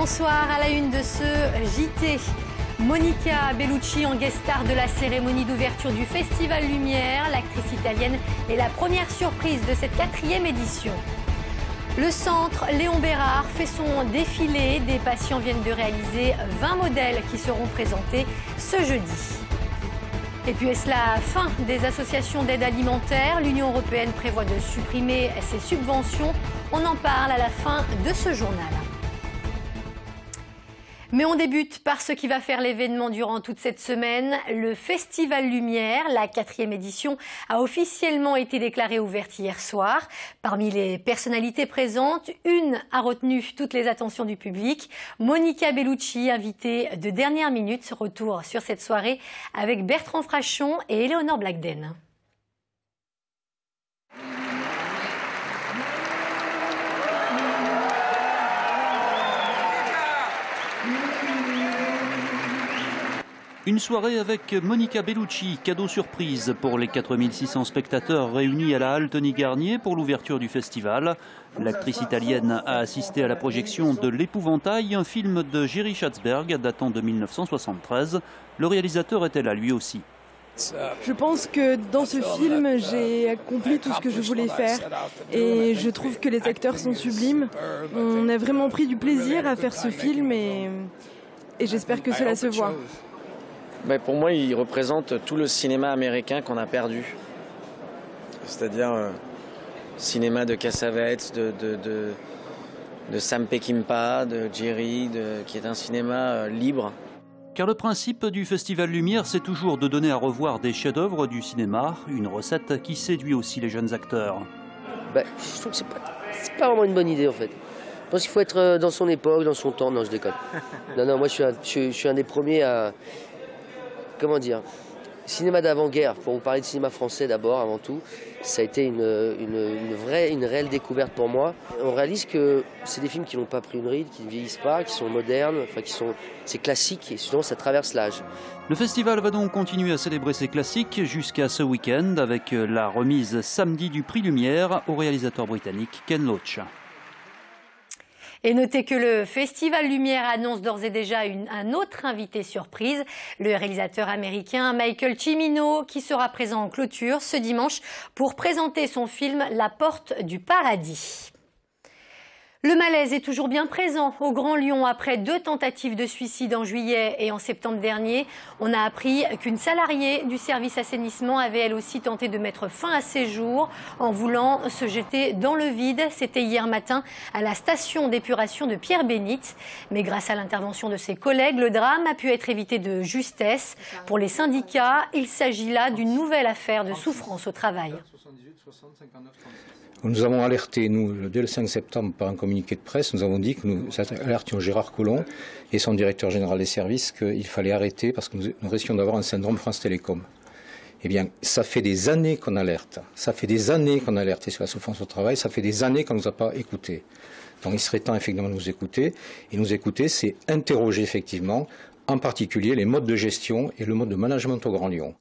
Bonsoir, à la une de ce JT. Monica Bellucci en guest star de la cérémonie d'ouverture du Festival Lumière. L'actrice italienne est la première surprise de cette 4e édition. Le centre Léon Bérard fait son défilé. Des patients viennent de réaliser 20 modèles qui seront présentés ce jeudi. Et puis est-ce la fin des associations d'aide alimentaire? L'Union européenne prévoit de supprimer ses subventions. On en parle à la fin de ce journal. Mais on débute par ce qui va faire l'événement durant toute cette semaine. Le Festival Lumière, la 4e édition, a officiellement été déclarée ouverte hier soir. Parmi les personnalités présentes, une a retenu toutes les attentions du public. Monica Bellucci, invitée de dernière minute. Retour sur cette soirée avec Bertrand Frachon et Éléonore Blagden. Une soirée avec Monica Bellucci, cadeau surprise pour les 4600 spectateurs réunis à la halle Tony Garnier pour l'ouverture du festival. L'actrice italienne a assisté à la projection de L'Épouvantail, un film de Jerry Schatzberg datant de 1973. Le réalisateur était là lui aussi. Je pense que dans ce film, j'ai accompli tout ce que je voulais faire et je trouve que les acteurs sont sublimes. On a vraiment pris du plaisir à faire ce film et j'espère que cela se voit. Pour moi, il représente tout le cinéma américain qu'on a perdu. C'est-à-dire cinéma de Cassavetes, de Sam Peckinpah, de Jerry, qui est un cinéma libre. Car le principe du Festival Lumière, c'est toujours de donner à revoir des chefs-d'œuvre du cinéma, une recette qui séduit aussi les jeunes acteurs. Je trouve que c'est pas vraiment une bonne idée en fait. Je pense qu'il faut être dans son époque, dans son temps. Non, je déconne. Non, moi je suis un des premiers à... Comment dire, cinéma d'avant-guerre, pour vous parler de cinéma français d'abord, avant tout, ça a été une réelle découverte pour moi. On réalise que c'est des films qui n'ont pas pris une ride, qui ne vieillissent pas, qui sont modernes, c'est classique et souvent ça traverse l'âge. Le festival va donc continuer à célébrer ses classiques jusqu'à ce week-end avec la remise samedi du prix Lumière au réalisateur britannique Ken Loach. Et notez que le Festival Lumière annonce d'ores et déjà un autre invité surprise, le réalisateur américain Michael Cimino, qui sera présent en clôture ce dimanche pour présenter son film La Porte du Paradis. Le malaise est toujours bien présent au Grand Lyon. Après 2 tentatives de suicide en juillet et en septembre dernier, on a appris qu'une salariée du service assainissement avait elle aussi tenté de mettre fin à ses jours en voulant se jeter dans le vide. C'était hier matin à la station d'épuration de Pierre-Bénite. Mais grâce à l'intervention de ses collègues, le drame a pu être évité de justesse. Pour les syndicats, il s'agit là d'une nouvelle affaire de souffrance au travail. Nous avons alerté, nous, dès le 5 septembre, par un communiqué de presse, nous avons dit que nous alertions Gérard Collomb et son directeur général des services qu'il fallait arrêter parce que nous risquions d'avoir un syndrome France Télécom. Eh bien, ça fait des années qu'on alerte. Ça fait des années qu'on a alerté sur la souffrance au travail. Ça fait des années qu'on ne nous a pas écoutés. Donc il serait temps effectivement de nous écouter. Et nous écouter, c'est interroger effectivement, en particulier, les modes de gestion et le mode de management au Grand Lyon.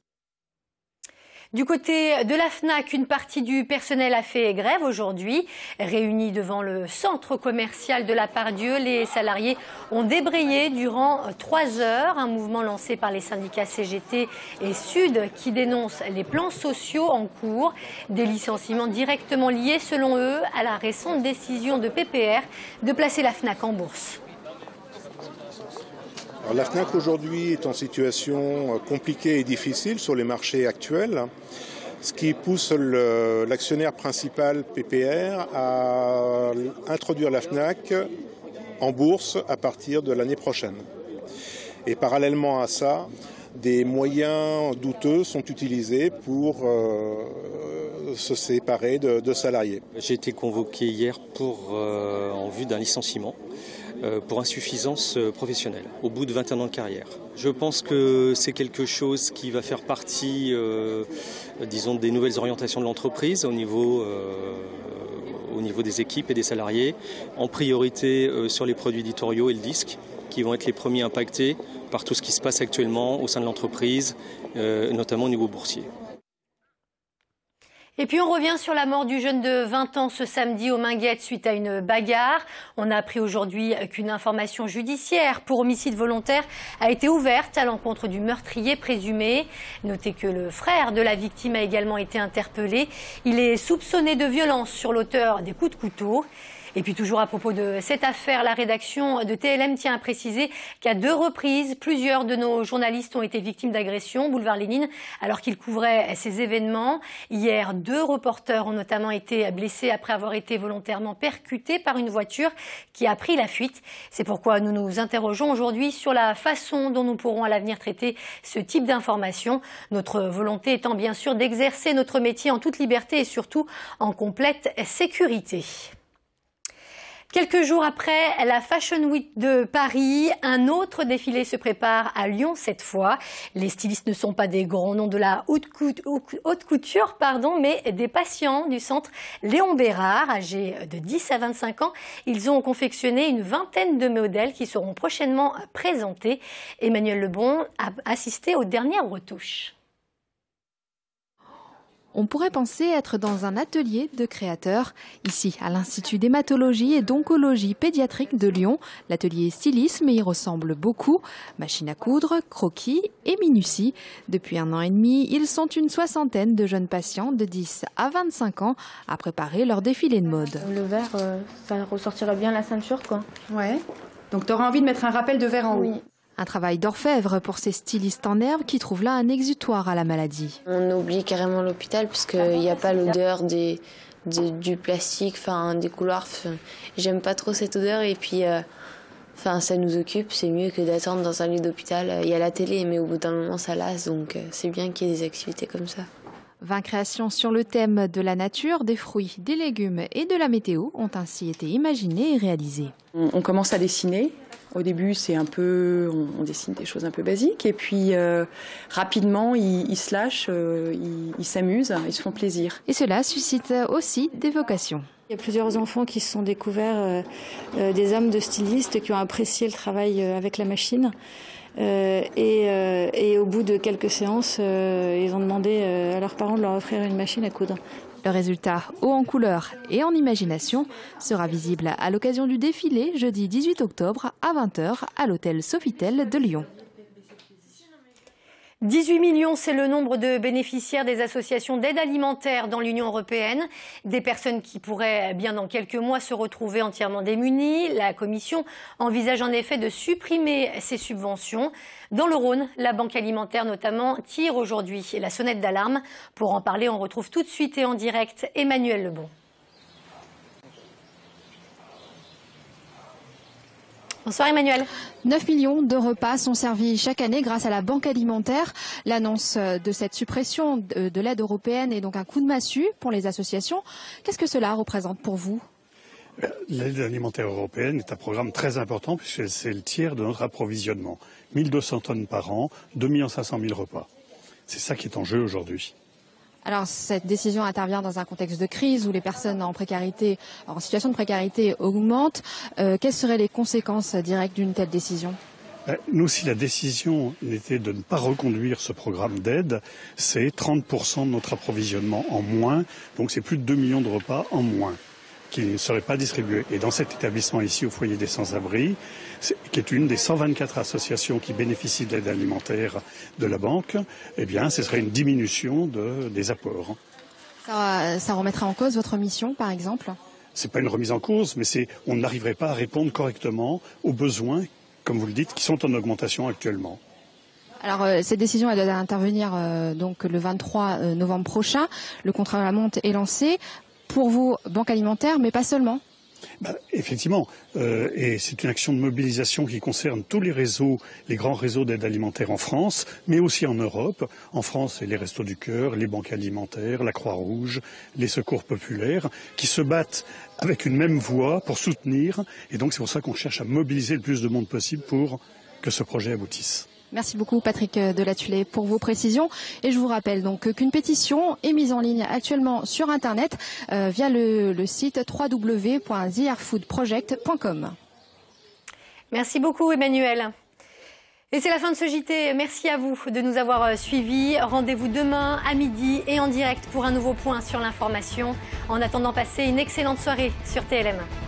Du côté de la FNAC, une partie du personnel a fait grève aujourd'hui. Réunis devant le centre commercial de la Part-Dieu, les salariés ont débrayé durant 3 heures. Un mouvement lancé par les syndicats CGT et Sud qui dénonce les plans sociaux en cours. Des licenciements directement liés, selon eux, à la récente décision de PPR de placer la FNAC en bourse. Alors, la FNAC aujourd'hui est en situation compliquée et difficile sur les marchés actuels, ce qui pousse l'actionnaire principal PPR à introduire la FNAC en bourse à partir de l'année prochaine. Et parallèlement à ça, des moyens douteux sont utilisés pour se séparer de salariés. J'ai été convoqué hier en vue d'un licenciement. Pour insuffisance professionnelle, au bout de 21 ans de carrière. Je pense que c'est quelque chose qui va faire partie, disons, des nouvelles orientations de l'entreprise au niveau des équipes et des salariés, en priorité sur les produits éditoriaux et le disque, qui vont être les premiers impactés par tout ce qui se passe actuellement au sein de l'entreprise, notamment au niveau boursier. Et puis on revient sur la mort du jeune de 20 ans ce samedi aux Minguettes suite à une bagarre. On a appris aujourd'hui qu'une information judiciaire pour homicide volontaire a été ouverte à l'encontre du meurtrier présumé. Notez que le frère de la victime a également été interpellé. Il est soupçonné de violence sur l'auteur des coups de couteau. Et puis toujours à propos de cette affaire, la rédaction de TLM tient à préciser qu'à 2 reprises, plusieurs de nos journalistes ont été victimes d'agressions, boulevard Lénine, alors qu'ils couvraient ces événements. Hier, 2 reporters ont notamment été blessés après avoir été volontairement percutés par une voiture qui a pris la fuite. C'est pourquoi nous nous interrogeons aujourd'hui sur la façon dont nous pourrons à l'avenir traiter ce type d'informations. Notre volonté étant bien sûr d'exercer notre métier en toute liberté et surtout en complète sécurité. Quelques jours après la Fashion Week de Paris, un autre défilé se prépare à Lyon cette fois. Les stylistes ne sont pas des grands noms de la haute couture, mais des patients du centre Léon Bérard, âgés de 10 à 25 ans. Ils ont confectionné une vingtaine de modèles qui seront prochainement présentés. Emmanuel Lebon a assisté aux dernières retouches. On pourrait penser être dans un atelier de créateurs. Ici, à l'Institut d'hématologie et d'oncologie pédiatrique de Lyon, l'atelier stylisme y ressemble beaucoup. Machine à coudre, croquis et minutie. Depuis 1 an et demi, ils sont une 60aine de jeunes patients de 10 à 25 ans à préparer leur défilé de mode. Le vert, ça ressortirait bien la ceinture, quoi. Ouais. Donc tu auras envie de mettre un rappel de vert en haut. Oui. Un travail d'orfèvre pour ces stylistes en herbe qui trouvent là un exutoire à la maladie. On oublie carrément l'hôpital parce qu'il n'y a pas l'odeur du plastique, des couloirs. J'aime pas trop cette odeur et puis ça nous occupe. C'est mieux que d'attendre dans un lit d'hôpital. Il y a la télé mais au bout d'un moment ça lasse, donc c'est bien qu'il y ait des activités comme ça. 20 créations sur le thème de la nature, des fruits, des légumes et de la météo ont ainsi été imaginées et réalisées. On commence à dessiner. Au début, c'est on dessine des choses un peu basiques et puis rapidement, ils se lâchent, ils s'amusent, ils se font plaisir. Et cela suscite aussi des vocations. Il y a plusieurs enfants qui se sont découverts des âmes de stylistes qui ont apprécié le travail avec la machine. Et au bout de quelques séances, ils ont demandé à leurs parents de leur offrir une machine à coudre. Le résultat, haut en couleurs et en imagination, sera visible à l'occasion du défilé jeudi 18 octobre à 20h à l'hôtel Sofitel de Lyon. 18 millions, c'est le nombre de bénéficiaires des associations d'aide alimentaire dans l'Union européenne. Des personnes qui pourraient bien dans quelques mois se retrouver entièrement démunies. La Commission envisage en effet de supprimer ces subventions. Dans le Rhône, la Banque alimentaire notamment tire aujourd'hui la sonnette d'alarme. Pour en parler, on retrouve tout de suite et en direct Emmanuel Lebon. Bonsoir Emmanuel. 9 millions de repas sont servis chaque année grâce à la Banque alimentaire. L'annonce de cette suppression de l'aide européenne est donc un coup de massue pour les associations. Qu'est-ce que cela représente pour vous ? L'aide alimentaire européenne est un programme très important puisque c'est le tiers de notre approvisionnement. 1200 tonnes par an, 2 500 000 repas. C'est ça qui est en jeu aujourd'hui. Alors cette décision intervient dans un contexte de crise où les personnes en précarité, en situation de précarité augmentent. Quelles seraient les conséquences directes d'une telle décision ? Nous, si la décision n'était de ne pas reconduire ce programme d'aide, c'est 30% de notre approvisionnement en moins. Donc c'est plus de 2 millions de repas en moins qui ne seraient pas distribués. Et dans cet établissement ici, au foyer des sans-abri, qui est une des 124 associations qui bénéficient de l'aide alimentaire de la banque, eh bien, ce serait une diminution des apports. Ça remettrait en cause votre mission, par exemple ? C'est pas une remise en cause, mais on n'arriverait pas à répondre correctement aux besoins, comme vous le dites, qui sont en augmentation actuellement. Alors cette décision elle doit intervenir donc le 23 novembre prochain. Le contrat à la monte est lancé. Pour vous, Banque alimentaire, mais pas seulement. Effectivement, et c'est une action de mobilisation qui concerne tous les réseaux, les grands réseaux d'aide alimentaire en France, mais aussi en Europe. En France, c'est les Restos du Cœur, les banques alimentaires, la Croix-Rouge, les secours populaires, qui se battent avec une même voix pour soutenir. Et donc c'est pour ça qu'on cherche à mobiliser le plus de monde possible pour que ce projet aboutisse. Merci beaucoup Patrick Delatulé pour vos précisions. Et je vous rappelle donc qu'une pétition est mise en ligne actuellement sur Internet via le site www.theairfoodproject.com. Merci beaucoup Emmanuel. Et c'est la fin de ce JT. Merci à vous de nous avoir suivis. Rendez-vous demain à midi et en direct pour un nouveau point sur l'information. En attendant, passez une excellente soirée sur TLM1.